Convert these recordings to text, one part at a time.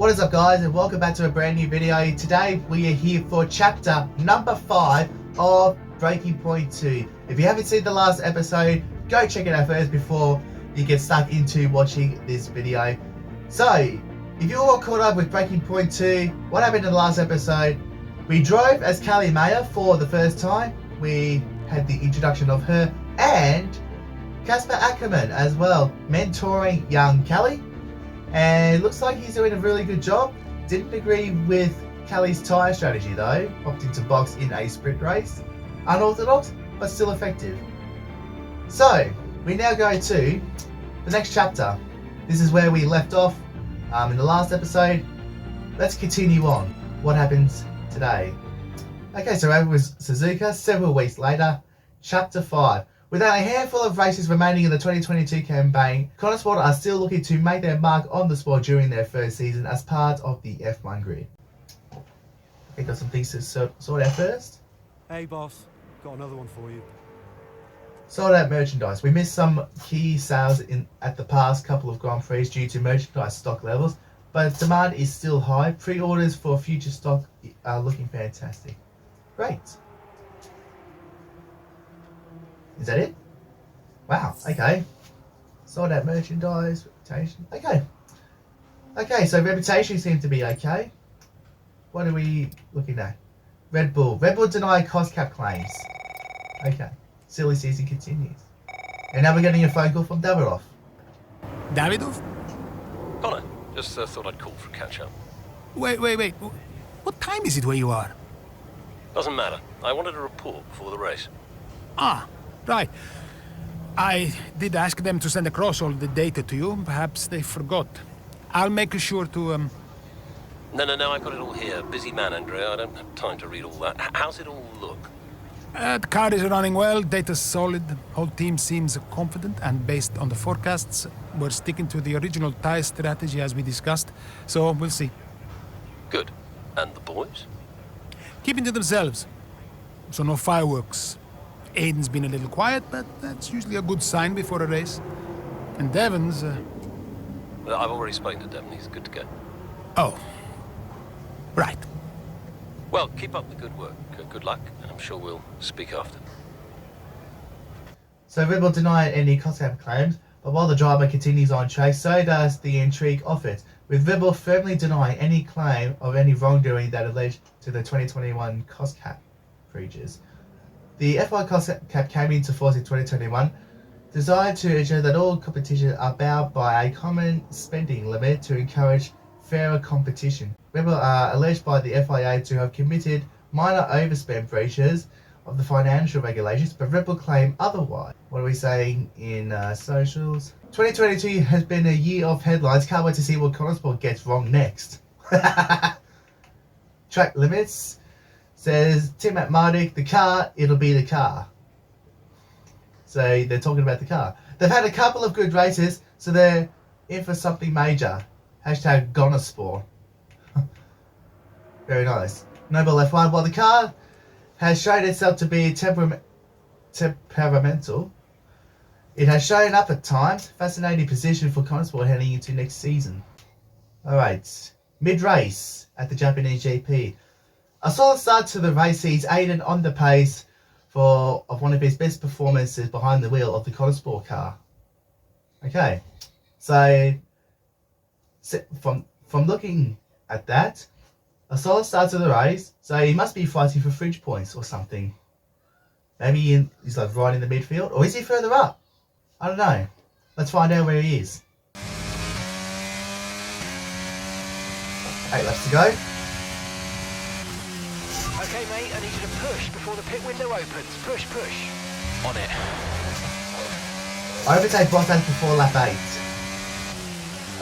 What is up, guys, and welcome back to a brand new video. Today we are here for chapter number 5 of Breaking Point 2. If you haven't seen the last episode, go check it out first before you get stuck into watching this video. So, if you're all caught up with Breaking Point 2, what happened in the last episode? We drove as Callie Mayer for the first time. We had the introduction of her and Casper Ackerman as well, mentoring young Callie. And it looks like he's doing a really good job. Didn't agree with Callie's tyre strategy though. Popped into box in a sprint race. Unorthodox, but still effective. So, we now go to the next chapter. This is where we left off in the last episode. Let's continue on. What happens today? Okay, so over with SUZUKA several weeks later. Chapter 5. With only a handful of races remaining in the 2022 campaign, ClubSport are still looking to make their mark on the sport during their first season as part of the F1 grid. Okay, got some things to sort out first. Hey boss, got another one for you. Sort out merchandise. We missed some key sales at the past couple of Grand Prix due to merchandise stock levels, but demand is still high. Pre-orders for future stock are looking fantastic. Great. Is that it? Wow, okay. Sort out merchandise, reputation. Okay. Okay, so reputation seems to be okay. What are we looking at? Red Bull. Red Bull deny cost cap claims. Okay. Silly season continues. And now we're getting a phone call from Davidoff. Davidoff? Connor, just thought I'd call for a catch-up. Wait. What time is it where you are? Doesn't matter. I wanted a report before the race. Ah, right. I did ask them to send across all the data to you. Perhaps they forgot. I'll make sure to, No, I got it all here. Busy man, Andrea. I don't have time to read all that. How's it all look? the car is running well, data's solid. Whole team seems confident, and based on the forecasts, we're sticking to the original tire strategy as we discussed. So, we'll see. Good. And the boys? Keeping to themselves. So no fireworks. Aiden's been a little quiet, but that's usually a good sign before a race. And Devon's... Well, I've already spoken to Devon. He's good to go. Oh. Right. Well, keep up the good work. Good luck. I'm sure we'll speak after. So Red Bull denied any cost cap claims, but while the drama continues on track, so does the intrigue of it, with Red Bull firmly denying any claim of any wrongdoing that alleged to the 2021 cost cap breaches. The F1 cost cap came into force in 2021, designed to ensure that all competitions are bound by a common spending limit to encourage fairer competition. Red Bull are alleged by the FIA to have committed minor overspend breaches of the financial regulations, but Red Bull claim otherwise. What are we saying in socials? 2022 has been a year of headlines. Can't wait to see what ClubSport gets wrong next. Track limits. Says Tim at Mardik, the car, it'll be the car. So they're talking about the car. They've had a couple of good races, so they're in for something major. Hashtag Gonasport. Very nice. Noble F1. While the car has shown itself to be temperamental, it has shown up at times. Fascinating position for ClubSport heading into next season. Alright. Mid-race at the Japanese GP. A solid start to the race sees Aiden on the pace of one of his best performances behind the wheel of the ClubSport car. Okay. So from looking at that, a solid start to the race, so he must be fighting for fridge points or something. Maybe he's like right in the midfield, or is he further up? I don't know. Let's find out where he is. 8 laps to go. Okay, mate, I need you to push before the pit window opens. Push. On it. Overtake Bottas before lap 8.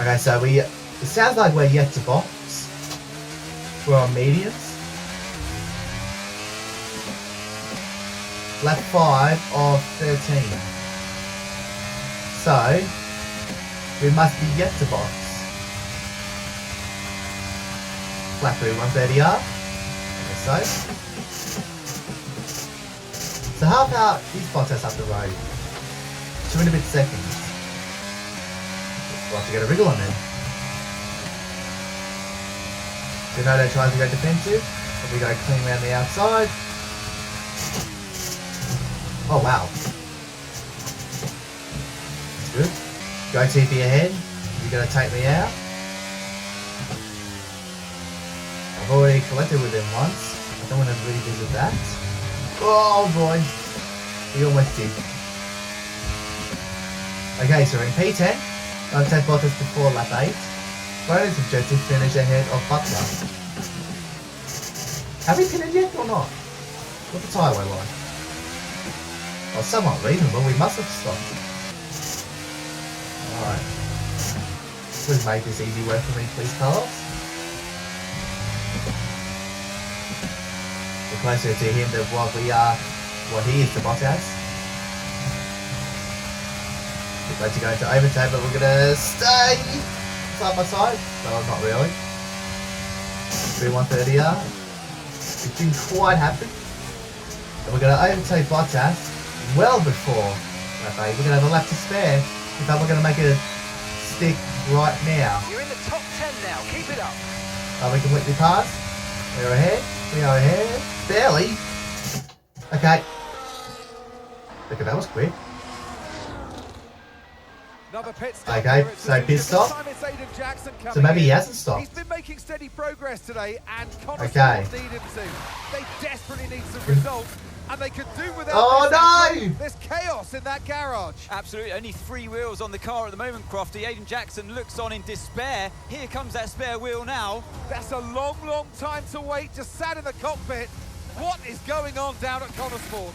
Okay, so it sounds like we're yet to box. We're on mediums. Lap 5 of 13. So, we must be yet to box. Lap 3, 130R. Okay, so how about these Bottas up the road? 2 and a bit seconds. We'll have to get a wriggle on then. Tsunoda tries to go defensive, but we go clean around the outside. Oh wow. That's good. Go TP ahead. You're going to take me out. I've already collected with him once. I don't want to revisit that. Oh boy. We almost did. Okay, so in P10, I'll take Bottas before lap 8. Bonus objective, finish ahead of Butler. Have we pitted yet or not? What's the tyre weigh like? Oh, somewhat reasonable. We must have stopped. Alright. Please make this easy work for me, please, Carlos. We're closer to him than what we are, what he is to Bottas. We're about to go into overtake, but we're gonna stay side by side. No, not really. 130R. It didn't quite happen. And we're gonna overtake Bottas well before lap 8. We're gonna have a lap to spare. In fact, we're gonna make it stick right now. You're in the top 10 now. Keep it up. Are we completely passed? We're ahead. We are ahead. Barely. Okay. Look at that, was quick. Another pit stop. Okay, so pit stop. So maybe he hasn't stopped. He's been making steady progress today, and Okay. need him to. They desperately need some results, and they could do without. Oh this. no! There's chaos in that garage. Absolutely, only 3 wheels on the car at the moment, Crofty. Aiden Jackson looks on in despair. Here comes that spare wheel now. That's a long, long time to wait, just sat in the cockpit. What is going on down at ClubSport?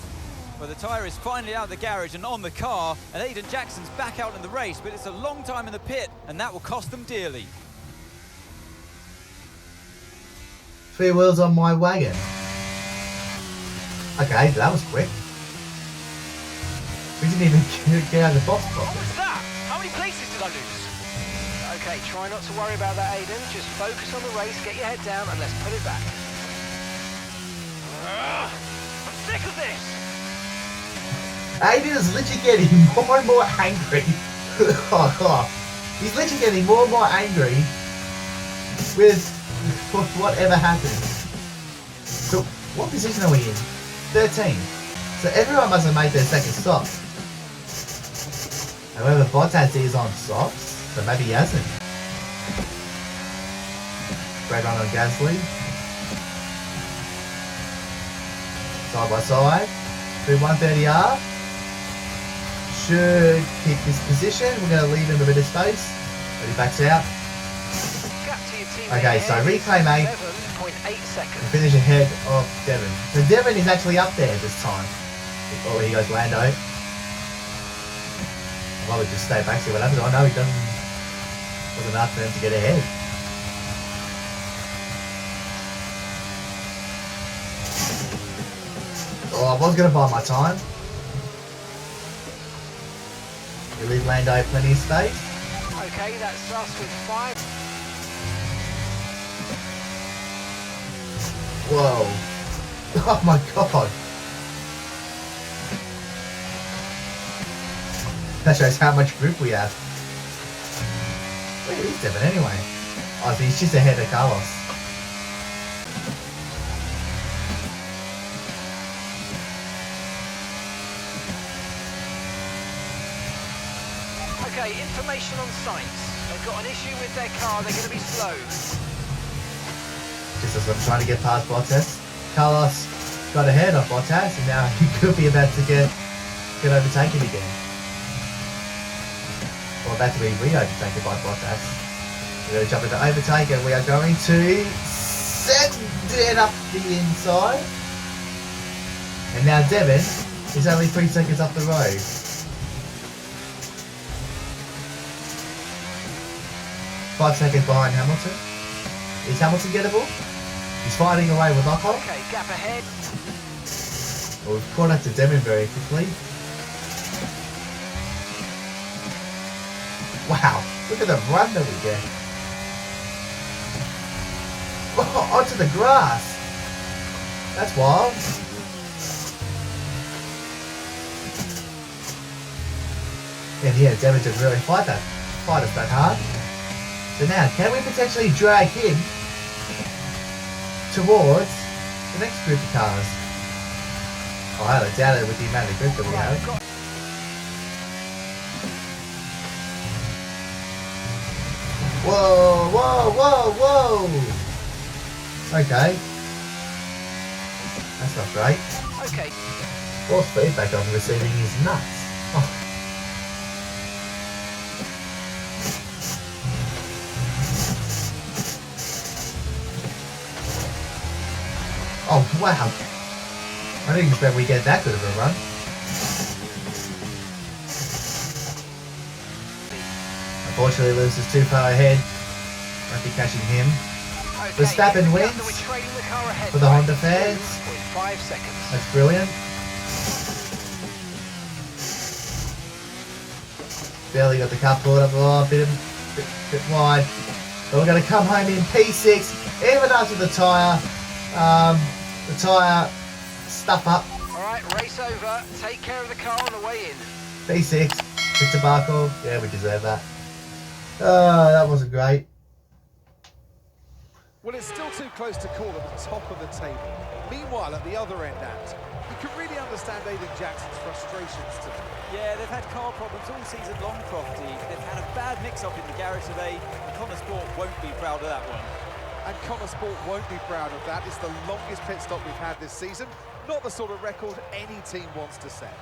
Well, the tyre is finally out of the garage and on the car, and Aiden Jackson's back out in the race, but it's a long time in the pit, and that will cost them dearly. 3 wheels on my wagon. Okay, that was quick. We didn't even get out of the box What properly. was that? How many places did I lose? Okay, try not to worry about that, Aiden. Just focus on the race, get your head down, and let's put it back. I'm sick of this! Aiden is literally getting more and more angry. He's literally getting more and more angry with whatever happens. So, what position are we in? 13. So everyone must have made their second stop. However, Bottas is on softs, so maybe he hasn't. Great run on Gasly. Side by side. Through 130R. Should keep this position. We're going to leave him a bit of space, but he backs out. Gap to your teammate Okay, so ahead is reclaim 8 7.8 and seconds. finish ahead of Devon. So Devon is actually up there this time. Oh, here goes Lando. I'll probably just stay back, see what happens. I know he doesn't. Wasn't enough for him to get ahead. Oh, I was going to buy my time. We leave Lando plenty of space. Okay, that's us with 5. Whoa. Oh my god. That shows how much grip we have. Where is Devon anyway? Oh, so he's just ahead of Carlos. Okay, information on site. They've got an issue with their car, they're going to be slow. Just as I'm trying to get past Bottas. Carlos got ahead of Bottas and now he could be about to get overtaken again. Or about to be re-overtaken by Bottas. We're going to jump into overtake and we are going to send it up the inside. And now Devon is only 3 seconds up the road. Five seconds behind Hamilton. Is Hamilton gettable? He's fighting away with Lockhart. Okay, gap ahead. Well, we've caught up to Devon very quickly. Wow, look at the run that we get. Oh, onto the grass. That's wild. And yeah, Devon didn't really fight us that hard. So now, can we potentially drag him towards the next group of cars. Oh, I don't doubt it with the amount of grip that we have. Whoa, whoa, whoa, whoa! Okay. That's not great. Okay. Force feedback I'm receiving is nuts. Oh. Oh, wow. I didn't expect we get that good of a run. Unfortunately, Lewis is too far ahead. Won't be catching him. Okay, Verstappen wins for the Honda fans. 5 seconds. That's brilliant. Barely got the car pulled up. Oh, a bit wide. But we're going to come home in P6, even after the tyre stuff up. Alright, race over. Take care of the car on the way in. P6, bit debacle. Yeah, we deserve that. Oh, that wasn't great. Well, it's still too close to call at the top of the table. Meanwhile, at the other end, Ant, you can really understand Aiden Jackson's frustrations today. Yeah, they've had car problems all season long, Crofty. They've had a bad mix-up in the garage today. Connor Sport won't be proud of that one. And Connor Sport won't be proud of that. It's the longest pit stop we've had this season. Not the sort of record any team wants to set.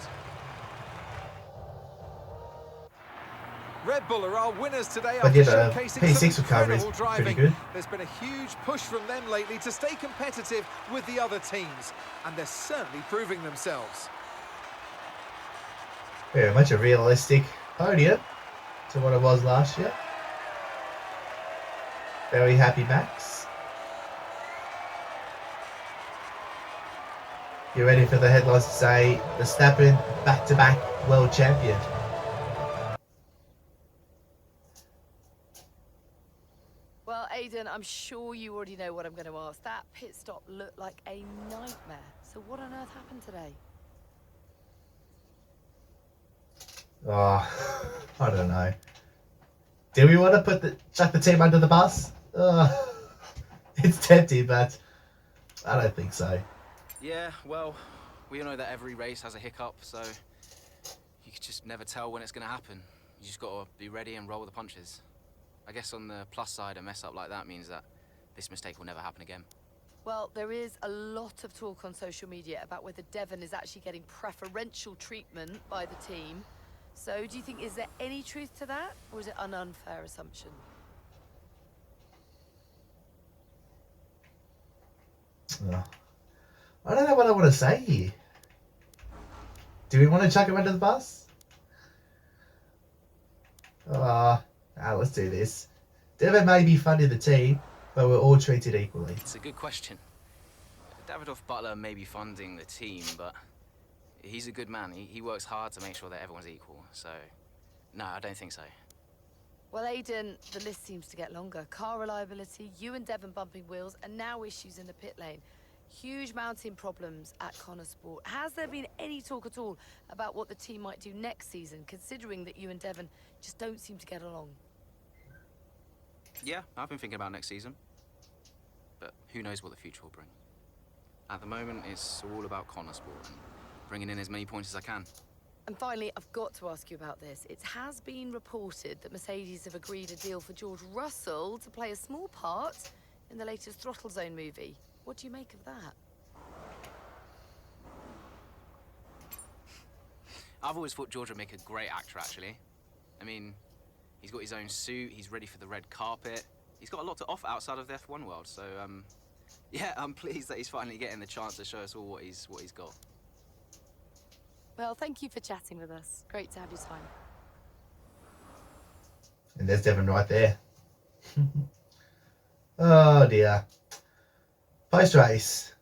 Red Bull are our winners today But after yeah, showcasing P6 some recovery is incredible pretty driving. good. There's been a huge push from them lately to stay competitive with the other teams, and they're certainly proving themselves. Very much a realistic podium to what it was last year. Very happy, Max. You ready for the headlines to say Verstappen back-to-back world champion? Well, Aiden, I'm sure you already know what I'm going to ask. That pit stop looked like a nightmare. So what on earth happened today? Oh, I don't know. Do we want to chuck the team under the bus? It's tempting, but I don't think so. Yeah, well, we all know that every race has a hiccup, so you just never tell when it's going to happen. You just got to be ready and roll with the punches. I guess on the plus side, a mess up like that means that this mistake will never happen again. Well, there is a lot of talk on social media about whether Devon is actually getting preferential treatment by the team. So do you think, is there any truth to that, or is it an unfair assumption? I don't know what I want to say here. Do we want to chuck him under the bus? Let's do this. Devon may be funding the team, but we're all treated equally. It's a good question. Davidoff Butler may be funding the team, but he's a good man. He works hard to make sure that everyone's equal. So, no, I don't think so. Well, Aiden, the list seems to get longer. Car reliability, you and Devon bumping wheels, and now issues in the pit lane. Huge mounting problems at Connor Sport. Has there been any talk at all about what the team might do next season, considering that you and Devon just don't seem to get along? Yeah, I've been thinking about next season. But who knows what the future will bring. At the moment, it's all about Connor Sport and bringing in as many points as I can. And finally, I've got to ask you about this. It has been reported that Mercedes have agreed a deal for George Russell to play a small part in the latest Throttle Zone movie. What do you make of that? I've always thought George would make a great actor, actually. I mean, he's got his own suit, he's ready for the red carpet. He's got a lot to offer outside of the F1 world, so, yeah, I'm pleased that he's finally getting the chance to show us all what he's got. Well, thank you for chatting with us. Great to have your time. And there's Devon right there. Oh dear. Post-race.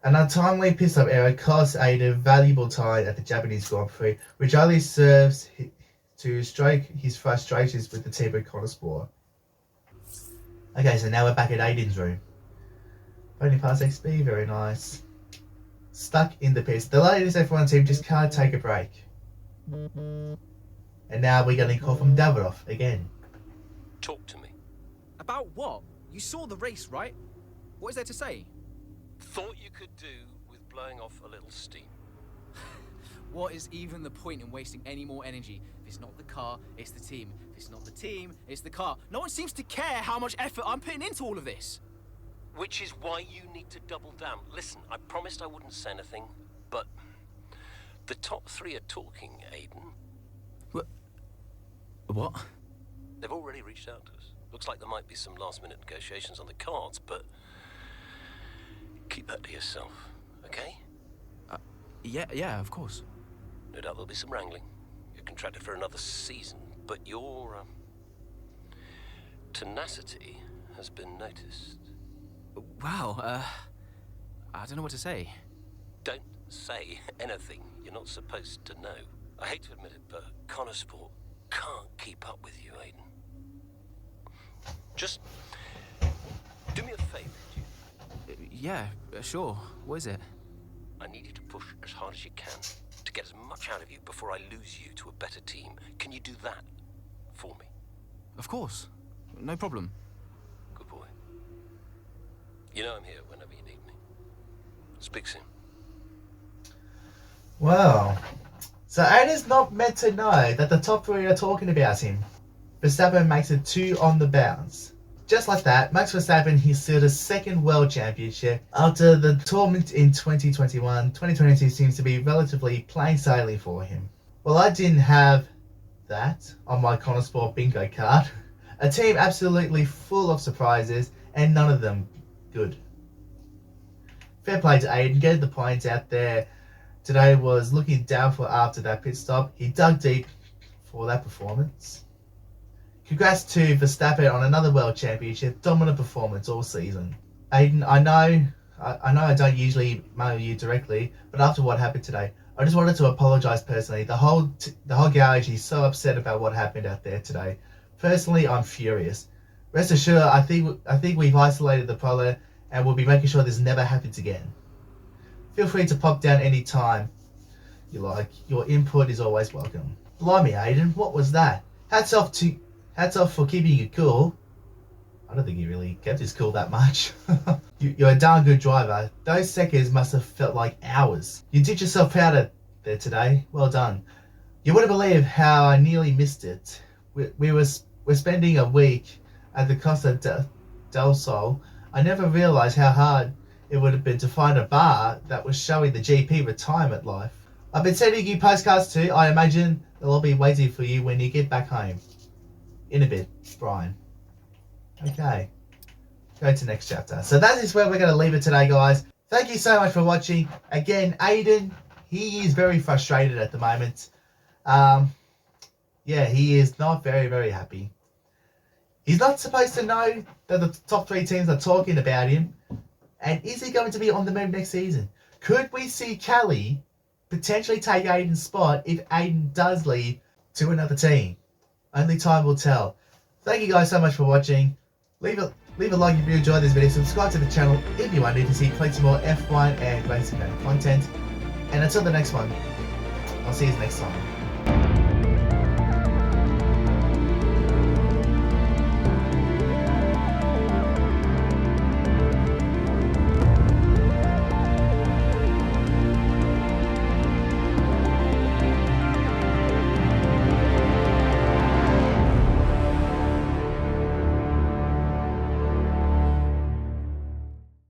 An untimely pit-stop error cost Aiden valuable time at the Japanese Grand Prix, which only serves to stroke his frustrations with the team at Connor Sport. Okay, so now we're back at Aiden's room. Only past XP, very nice. Stuck in the pits. The latest F1 team just can't take a break. And now we're getting a call from Davidoff again. Talk to me. About what? You saw the race, right? What is there to say? Thought you could do with blowing off a little steam. What is even the point in wasting any more energy? If it's not the car, it's the team. If it's not the team, it's the car. No one seems to care how much effort I'm putting into all of this. Which is why you need to double down. Listen, I promised I wouldn't say anything, but the top 3 are talking, Aiden. What? They've already reached out to us. Looks like there might be some last-minute negotiations on the cards, but keep that to yourself, okay? Yeah, of course. No doubt there'll be some wrangling. You're contracted for another season, but your tenacity has been noticed. Wow, I don't know what to say. Don't say anything you're not supposed to know. I hate to admit it, but ClubSport can't keep up with you, Aiden. Just do me a favor, would you? Yeah, sure. What is it? I need you to push as hard as you can to get as much out of you before I lose you to a better team. Can you do that for me? Of course. No problem. Good boy. You know I'm here whenever you need me. Speak soon. Well, so Aiden's not meant to know that the top 3 are talking about him. Verstappen makes it 2 on the bounce. Just like that, Max Verstappen, he sealed his 2nd World Championship after the tournament in 2021. 2022 seems to be relatively plain sailing for him. Well, I didn't have that on my ClubSport bingo card. A team absolutely full of surprises and none of them good. Fair play to Aiden, getting the points out there today was looking doubtful after that pit stop. He dug deep for that performance. Congrats to Verstappen on another World Championship, dominant performance all season. Aiden, I know I don't usually mail you directly, but after what happened today, I just wanted to apologise personally. The whole garage is so upset about what happened out there today. Personally, I'm furious. Rest assured, I think we've isolated the problem and we'll be making sure this never happens again. Feel free to pop down any time you like. Your input is always welcome. Blimey, Aiden, what was that? Hats off for keeping it cool. I don't think he really kept his cool that much. You're a darn good driver. Those seconds must have felt like hours. You did yourself proud there today. Well done. You wouldn't believe how I nearly missed it. We're spending a week at the Costa del Sol. I never realised how hard it would have been to find a bar that was showing the GP retirement life. I've been sending you postcards too. I imagine they'll all be waiting for you when you get back home. In a bit, Brian. Okay. Go to next chapter. So that is where we're going to leave it today, guys. Thank you so much for watching. Again, Aiden, he is very frustrated at the moment. Yeah, he is not very, very happy. He's not supposed to know that the top 3 teams are talking about him. And is he going to be on the move next season? Could we see Kelly potentially take Aiden's spot if Aiden does leave to another team? Only time will tell. Thank you guys so much for watching. Leave a like if you enjoyed this video. Subscribe to the channel if you want to see plenty more F1 and racing content. And until the next one, I'll see you next time.